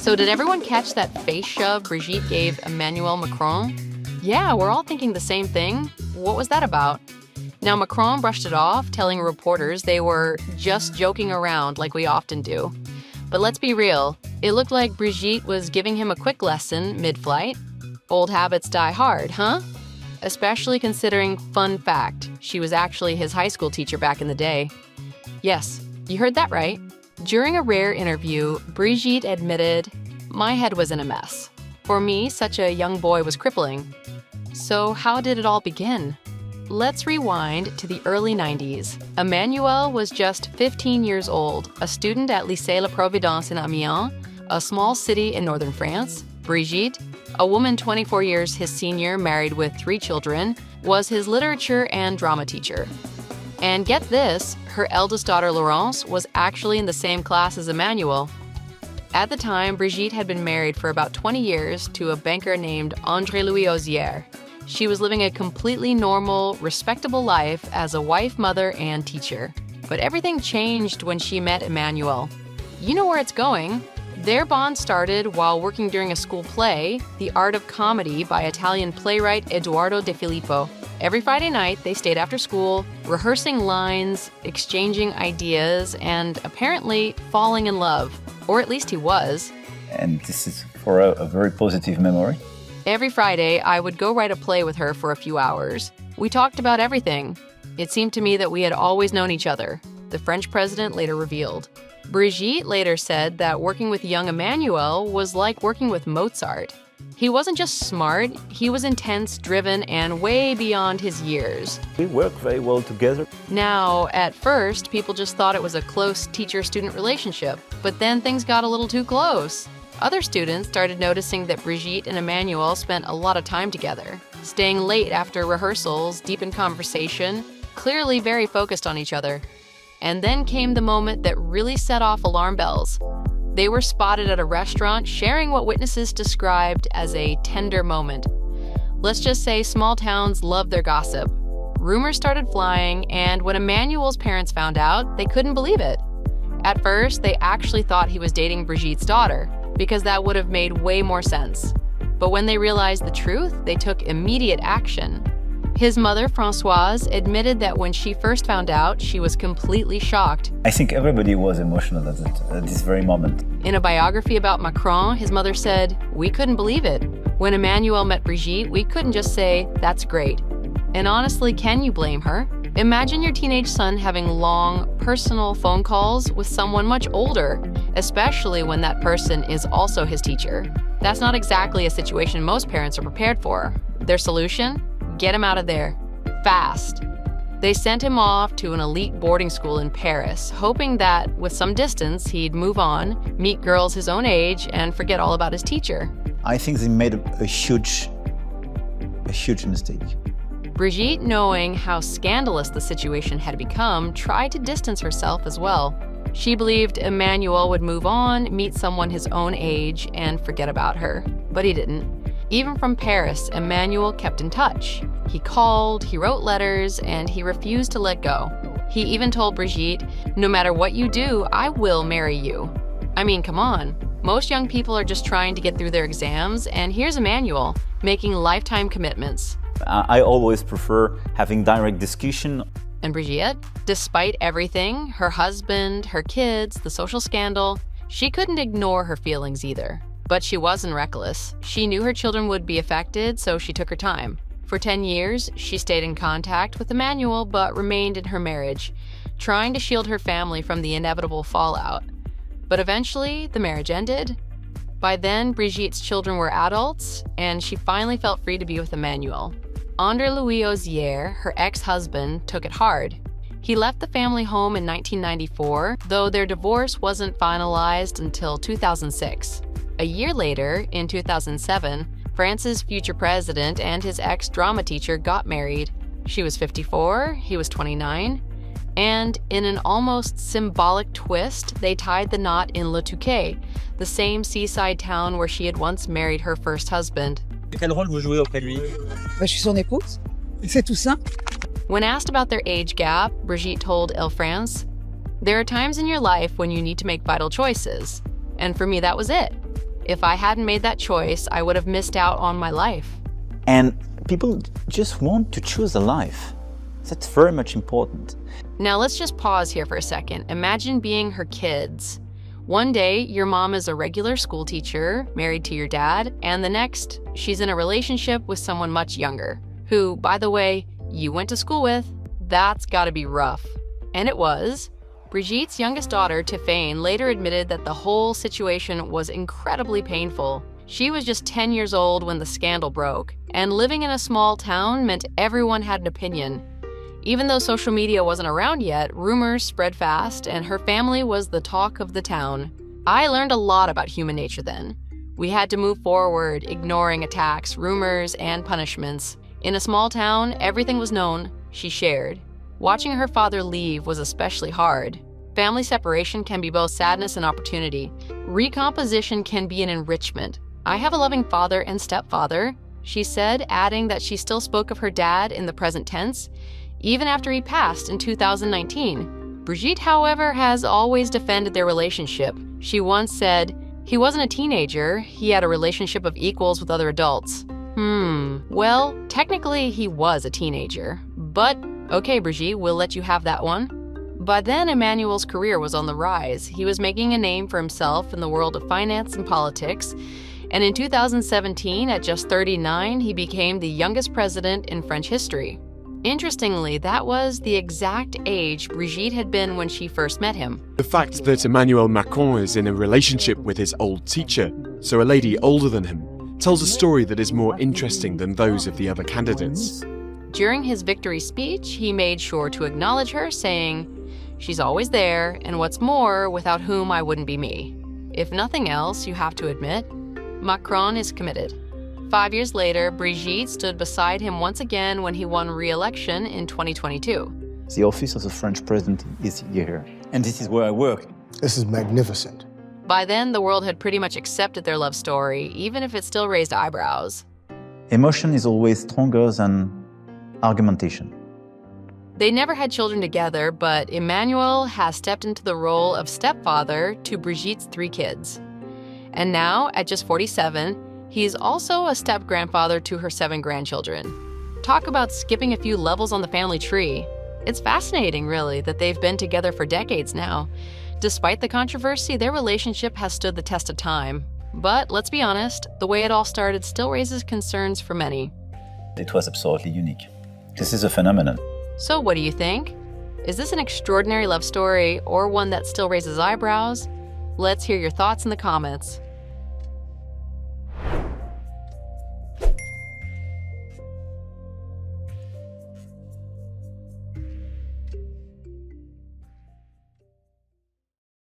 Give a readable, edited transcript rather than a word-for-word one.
So did everyone catch that face shove Brigitte gave Emmanuel Macron? Yeah, we're all thinking the same thing. What was that about? Now, Macron brushed it off, telling reporters they were just joking around like we often do. But let's be real, it looked like Brigitte was giving him a quick lesson mid-flight. Old habits die hard, huh? Especially considering, fun fact, she was actually his high school teacher back in the day. Yes, you heard that right. During a rare interview, Brigitte admitted, "My head was in a mess. For me, such a young boy was crippling." So how did it all begin? Let's rewind to the early 90s. Emmanuel was just 15 years old, a student at Lycée La Providence in Amiens, a small city in northern France. Brigitte, a woman 24 years his senior, married with 3 children, was his literature and drama teacher. And get this, her eldest daughter Laurence was actually in the same class as Emmanuel. At the time, Brigitte had been married for about 20 years to a banker named André-Louis Ozière. She was living a completely normal, respectable life as a wife, mother, and teacher. But everything changed when she met Emmanuel. You know where it's going. Their bond started while working during a school play, The Art of Comedy by Italian playwright Edoardo De Filippo. Every Friday night, they stayed after school, rehearsing lines, exchanging ideas, and apparently falling in love. Or at least he was. And this is for a very positive memory. Every Friday, I would go write a play with her for a few hours. We talked about everything. It seemed to me that we had always known each other, the French president later revealed. Brigitte later said that working with young Emmanuel was like working with Mozart. He wasn't just smart, he was intense, driven, and way beyond his years. We work very well together. Now, at first, people just thought it was a close teacher-student relationship, but then things got a little too close. Other students started noticing that Brigitte and Emmanuel spent a lot of time together, staying late after rehearsals, deep in conversation, clearly very focused on each other. And then came the moment that really set off alarm bells. They were spotted at a restaurant sharing what witnesses described as a tender moment. Let's just say small towns love their gossip. Rumors started flying, and when Emmanuel's parents found out, they couldn't believe it. At first, they actually thought he was dating Brigitte's daughter, because that would have made way more sense. But when they realized the truth, they took immediate action. His mother, Françoise, admitted that when she first found out, she was completely shocked. I think everybody was emotional at this very moment. In a biography about Macron, his mother said, "We couldn't believe it. When Emmanuel met Brigitte, we couldn't just say, 'That's great.'" And honestly, can you blame her? Imagine your teenage son having long, personal phone calls with someone much older, especially when that person is also his teacher. That's not exactly a situation most parents are prepared for. Their solution? Get him out of there. Fast. They sent him off to an elite boarding school in Paris, hoping that, with some distance, he'd move on, meet girls his own age, and forget all about his teacher. I think they made a huge mistake. Brigitte, knowing how scandalous the situation had become, tried to distance herself as well. She believed Emmanuel would move on, meet someone his own age, and forget about her. But he didn't. Even from Paris, Emmanuel kept in touch. He called, he wrote letters, and he refused to let go. He even told Brigitte, "No matter what you do, I will marry you." I mean, come on. Most young people are just trying to get through their exams, and here's Emmanuel, making lifetime commitments. I always prefer having direct discussion. And Brigitte, despite everything, her husband, her kids, the social scandal, she couldn't ignore her feelings either. But she wasn't reckless. She knew her children would be affected, so she took her time. For 10 years, she stayed in contact with Emmanuel but remained in her marriage, trying to shield her family from the inevitable fallout. But eventually, the marriage ended. By then, Brigitte's children were adults, and she finally felt free to be with Emmanuel. André-Louis Ozière, her ex-husband, took it hard. He left the family home in 1994, though their divorce wasn't finalized until 2006. A year later, in 2007, France's future president and his ex-drama teacher got married. She was 54, he was 29, and in an almost symbolic twist, they tied the knot in Le Touquet, the same seaside town where she had once married her first husband. Quel rôle vous jouez auprès de lui? Je suis son épouse. C'est tout simple. When asked about their age gap, Brigitte told Elle France, "There are times in your life when you need to make vital choices. And for me, that was it. If I hadn't made that choice, I would have missed out on my life. And people just want to choose a life. That's very much important. Now let's just pause here for a second. Imagine being her kids. One day, your mom is a regular school teacher, married to your dad, and the next, she's in a relationship with someone much younger, who, by the way, you went to school with. That's gotta be rough. And it was. Brigitte's youngest daughter, Tiffane, later admitted that the whole situation was incredibly painful. She was just 10 years old when the scandal broke, and living in a small town meant everyone had an opinion. Even though social media wasn't around yet, rumors spread fast, and her family was the talk of the town. I learned a lot about human nature then. We had to move forward, ignoring attacks, rumors, and punishments. In a small town, everything was known, she shared. Watching her father leave was especially hard. Family separation can be both sadness and opportunity. Recomposition can be an enrichment. I have a loving father and stepfather, she said, adding that she still spoke of her dad in the present tense, even after he passed in 2019. Brigitte, however, has always defended their relationship. She once said, "He wasn't a teenager, he had a relationship of equals with other adults." Well, technically he was a teenager. But, okay, Brigitte, we'll let you have that one. By then, Emmanuel's career was on the rise. He was making a name for himself in the world of finance and politics. And in 2017, at just 39, he became the youngest president in French history. Interestingly, that was the exact age Brigitte had been when she first met him. The fact that Emmanuel Macron is in a relationship with his old teacher, so a lady older than him, tells a story that is more interesting than those of the other candidates. During his victory speech, he made sure to acknowledge her, saying, "She's always there, and what's more, without whom I wouldn't be me." If nothing else, you have to admit, Macron is committed. 5 years later, Brigitte stood beside him once again when he won re-election in 2022. The office of the French president is here. And this is where I work. This is magnificent. By then, the world had pretty much accepted their love story, even if it still raised eyebrows. Emotion is always stronger than argumentation. They never had children together, but Emmanuel has stepped into the role of stepfather to Brigitte's 3 kids. And now, at just 47, he's also a step-grandfather to her 7 grandchildren. Talk about skipping a few levels on the family tree. It's fascinating, really, that they've been together for decades now. Despite the controversy, their relationship has stood the test of time. But let's be honest, the way it all started still raises concerns for many. It was absolutely unique. This is a phenomenon. So what do you think? Is this an extraordinary love story or one that still raises eyebrows? Let's hear your thoughts in the comments.